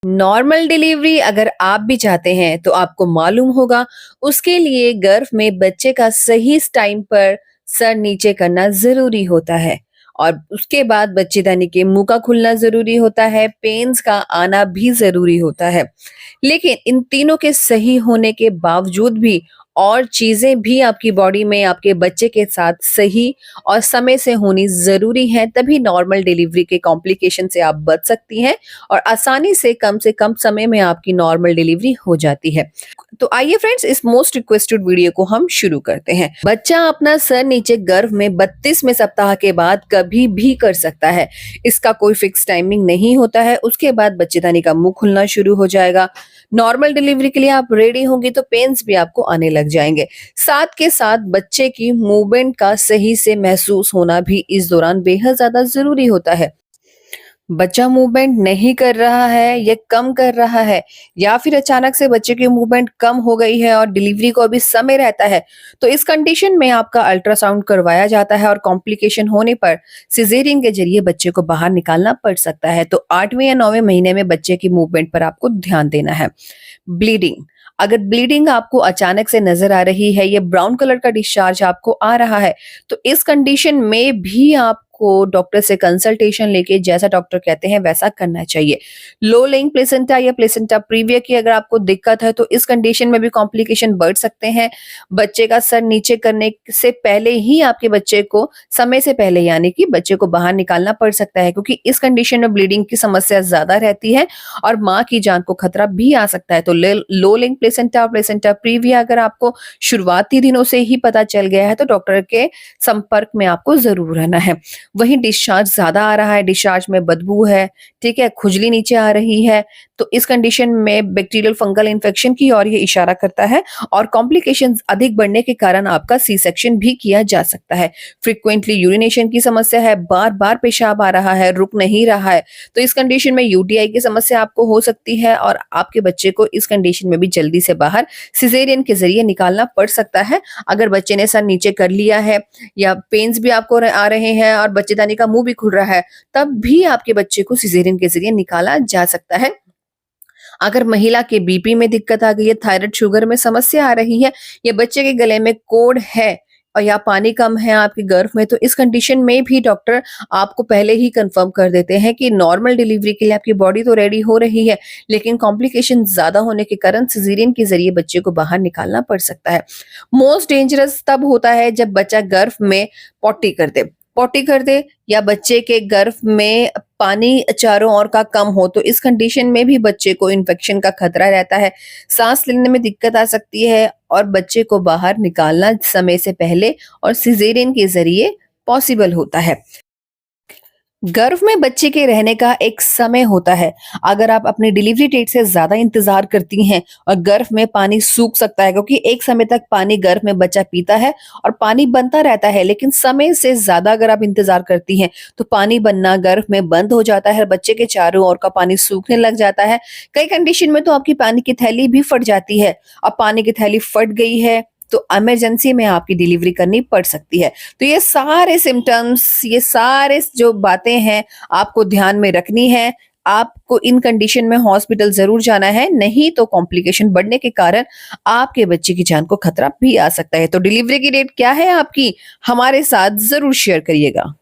Normal delivery अगर आप भी चाहते हैं तो आपको मालूम होगा उसके लिए गर्भ में बच्चे का सही टाइम पर सर नीचे करना जरूरी होता है और उसके बाद बच्चेदानी के मुंह का खुलना जरूरी होता है, पेन्स का आना भी जरूरी होता है। लेकिन इन तीनों के सही होने के बावजूद भी और चीजें भी आपकी बॉडी में आपके बच्चे के साथ सही और समय से होनी जरूरी है, तभी नॉर्मल डिलीवरी के कॉम्प्लिकेशन से आप बच सकती हैं और आसानी से कम समय में आपकी नॉर्मल डिलीवरी हो जाती है। तो आइए फ्रेंड्स, इस मोस्ट रिक्वेस्टेड वीडियो को हम शुरू करते हैं। बच्चा अपना सर नीचे गर्भ में 32वें सप्ताह के बाद कभी भी कर सकता है। इसका कोई फिक्स टाइमिंग नहीं होता है। उसके बाद बच्चेदानी का मुंह खुलना शुरू हो जाएगा। नॉर्मल डिलीवरी के लिए आप रेडी होंगी तो पेन्स भी आपको आने लग जाएंगे। साथ के साथ बच्चे की मूवमेंट का सही से महसूस होना भी इस दौरान बेहद ज्यादा जरूरी होता है। बच्चा मूवमेंट नहीं कर रहा है या कम कर रहा है या फिर अचानक से बच्चे की मूवमेंट कम हो गई है और डिलीवरी को अभी समय रहता है, तो इस कंडीशन में आपका अल्ट्रासाउंड करवाया जाता है और कॉम्प्लिकेशन होने पर सिजेरियन के जरिए बच्चे को बाहर निकालना पड़ सकता है। तो 8वें या 9वें महीने में बच्चे की मूवमेंट पर आपको ध्यान देना है। ब्लीडिंग, अगर ब्लीडिंग आपको अचानक से नजर आ रही है, ये ब्राउन कलर का डिस्चार्ज आपको आ रहा है, तो इस कंडीशन में भी आपको डॉक्टर से कंसल्टेशन लेके जैसा डॉक्टर कहते हैं वैसा करना चाहिए। लो लेइंग प्लेसेंटा या प्लेसेंटा प्रीविया की अगर आपको दिक्कत है तो इस कंडीशन में भी कॉम्प्लिकेशन बढ़ सकते हैं। बच्चे का सर नीचे करने से पहले ही आपके बच्चे को समय से पहले यानी कि बच्चे को बाहर निकालना पड़ सकता है, क्योंकि इस कंडीशन में ब्लीडिंग की समस्या ज्यादा रहती है और माँ की जान को खतरा भी आ सकता है। तो लो लिंक प्लेसेंटा और प्लेसेंटा प्रीविया अगर आपको शुरुआती दिनों से ही पता चल गया है तो डॉक्टर के संपर्क में आपको जरूर रहना है। वहीं डिस्चार्ज ज्यादा आ रहा है, डिस्चार्ज में बदबू है, ठीक है, खुजली नीचे आ रही है, तो इस कंडीशन में बैक्टीरियल फंगल इन्फेक्शन की ओर ये इशारा करता है और कॉम्प्लिकेशंस अधिक बढ़ने के कारण आपका सी सेक्शन भी किया जा सकता है। फ्रीक्वेंटली यूरिनेशन की समस्या है, बार बार पेशाब आ रहा है, रुक नहीं रहा है, तो इस कंडीशन में यूटीआई की समस्या आपको हो सकती है और आपके बच्चे को इस कंडीशन में भी जल्दी से बाहर सिजेरियन के जरिए निकालना पड़ सकता है। अगर बच्चे ने सर नीचे कर लिया है या पेन्स भी आपको आ रहे हैं और बच्चेदानी का मुंह भी खुल रहा है, तब भी आपके बच्चे को सिजेरियन के जरिए निकाला जा सकता है। अगर महिला के बीपी में दिक्कत आ गई है, थायराइड शुगर में समस्या आ रही है, या बच्चे के गले में कोढ़ है और या पानी कम है आपके गर्भ में, तो इस कंडीशन में भी डॉक्टर आपको पहले ही कंफर्म कर देते हैं कि नॉर्मल डिलीवरी के लिए आपकी बॉडी तो रेडी हो रही है, लेकिन कॉम्प्लिकेशन ज्यादा होने के कारण सिजेरियन के जरिए बच्चे को बाहर निकालना पड़ सकता है। मोस्ट डेंजरस तब होता है जब बच्चा गर्भ में पॉटी कर दे या बच्चे के गर्भ में पानी चारों ओर का कम हो, तो इस कंडीशन में भी बच्चे को इन्फेक्शन का खतरा रहता है, सांस लेने में दिक्कत आ सकती है और बच्चे को बाहर निकालना समय से पहले और सिजेरियन के जरिए पॉसिबल होता है। गर्भ में बच्चे के रहने का एक समय होता है। अगर आप अपनी डिलीवरी डेट से ज्यादा इंतजार करती हैं और गर्भ में पानी सूख सकता है, क्योंकि एक समय तक पानी गर्भ में बच्चा पीता है और पानी बनता रहता है, लेकिन समय से ज्यादा अगर आप इंतजार करती हैं तो पानी बनना गर्भ में बंद हो जाता है, बच्चे के चारों ओर का पानी सूखने लग जाता है। कई कंडीशन में तो आपकी पानी की थैली भी फट जाती है। अब पानी की थैली फट गई है तो इमरजेंसी में आपकी डिलीवरी करनी पड़ सकती है। तो ये सारे सिम्टम्स, ये सारे जो बातें हैं आपको ध्यान में रखनी है। आपको इन कंडीशन में हॉस्पिटल जरूर जाना है, नहीं तो कॉम्प्लिकेशन बढ़ने के कारण आपके बच्चे की जान को खतरा भी आ सकता है। तो डिलीवरी की डेट क्या है आपकी, हमारे साथ जरूर शेयर करिएगा।